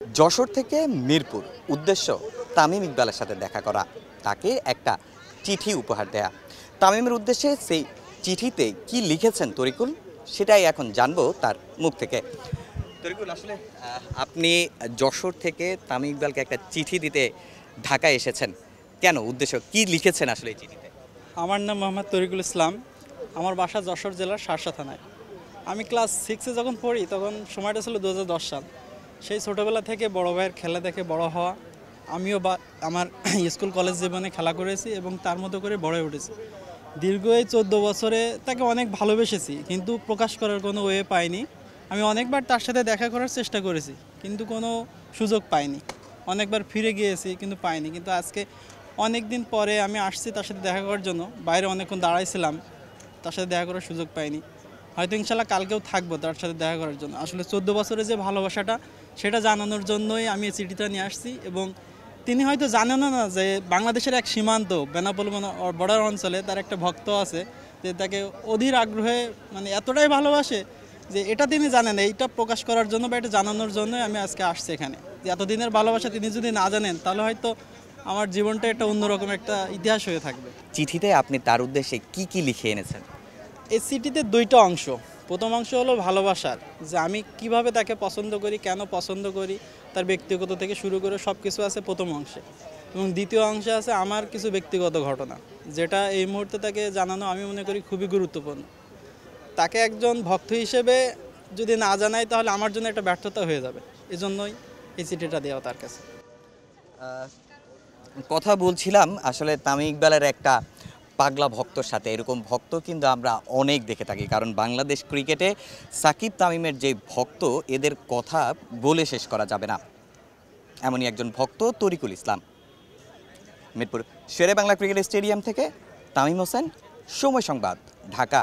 যশোর থেকে মিরপুর, উদ্দেশ্য তামিম ইকবালের সাথে দেখা করা, তাকে একটা চিঠি উপহার দেয়া। তামিমের উদ্দেশ্যে সেই চিঠিতে কি লিখেছেন তরিকুল, সেটাই এখন জানবো তার মুখ থেকে। তরিকুল, আসলে আপনি যশোর থেকে তামিম ইকবালকে একটা চিঠি দিতে ঢাকায় এসেছেন, কেন, উদ্দেশ্য কি লিখেছেন আসলে এই চিঠিতে? আমার নাম মোহাম্মদ তরিকুল ইসলাম। আমার বাসা যশোর জেলার শার্শা থানায়। আমি ক্লাস 6-এ যখন পড়ি তখন সময়টা ছিল 2010 সাল। সেই ছোটোবেলা থেকে বড় ভাইয়ের খেলা দেখে বড় হওয়া। আমিও আমার স্কুল কলেজ জীবনে খেলা করেছি এবং তার মতো করে বড় হয়ে উঠেছি। দীর্ঘ এই 14 বছরে তাকে অনেক ভালোবেসেছি, কিন্তু প্রকাশ করার কোনো ওয়ে পাইনি। আমি অনেকবার তার সাথে দেখা করার চেষ্টা করেছি, কিন্তু কোনো সুযোগ পাইনি। অনেকবার ফিরে গিয়েছি কিন্তু পাইনি। কিন্তু আজকে অনেক দিন পরে আমি আসছি তার সাথে দেখা করার জন্য। বাইরে অনেকক্ষণ দাঁড়াইছিলাম, তার সাথে দেখা করার সুযোগ পাইনি। হয়তো ইনশাল্লাহ কালকেও থাকবো তার সাথে দেখা করার জন্য। আসলে 14 বছরের যে ভালোবাসাটা, সেটা জানানোর জন্যই আমি এই চিঠিটা নিয়ে আসছি। এবং তিনি হয়তো জানেনও না যে বাংলাদেশের এক সীমান্ত বেনাপোল বর্ডার অঞ্চলে তার একটা ভক্ত আছে, যে তাকে অধীর আগ্রহে মানে এতটাই ভালোবাসে যে এটা তিনি জানেন। এইটা প্রকাশ করার জন্য বা এটা জানানোর জন্যই আমি আজকে আসছি এখানে। যে এতদিনের ভালোবাসা তিনি যদি না জানেন, তাহলে হয়তো আমার জীবনটা একটা অন্যরকম একটা ইতিহাস হয়ে থাকবে। চিঠিতে আপনি তার উদ্দেশ্যে কি কি লিখে এনেছেন? এই সিটিতে দুইটা অংশ। প্রথম অংশ হলো ভালোবাসার, যে আমি কিভাবে তাকে পছন্দ করি, কেন পছন্দ করি, তার ব্যক্তিগত থেকে শুরু করে সব কিছু আছে প্রথম অংশে। এবং দ্বিতীয় অংশে আছে আমার কিছু ব্যক্তিগত ঘটনা, যেটা এই মুহূর্তে তাকে জানানো আমি মনে করি খুবই গুরুত্বপূর্ণ। তাকে একজন ভক্ত হিসেবে যদি না জানাই, তাহলে আমার জন্য একটা ব্যর্থতা হয়ে যাবে। এজন্যই এই চিঠিটা দেওয়া তার কাছে। কথা বলছিলাম আসলে তামিম ইকবালের একটা পাগলা ভক্তর সাথে। এরকম ভক্ত কিন্তু আমরা অনেক দেখে থাকি, কারণ বাংলাদেশ ক্রিকেটে সাকিব তামিমের যে ভক্ত, এদের কথা বলে শেষ করা যাবে না। এমনই একজন ভক্ত তরিকুল ইসলাম। মিরপুর শেরে বাংলা ক্রিকেট স্টেডিয়াম থেকে তামিম হোসেন, সময় সংবাদ, ঢাকা।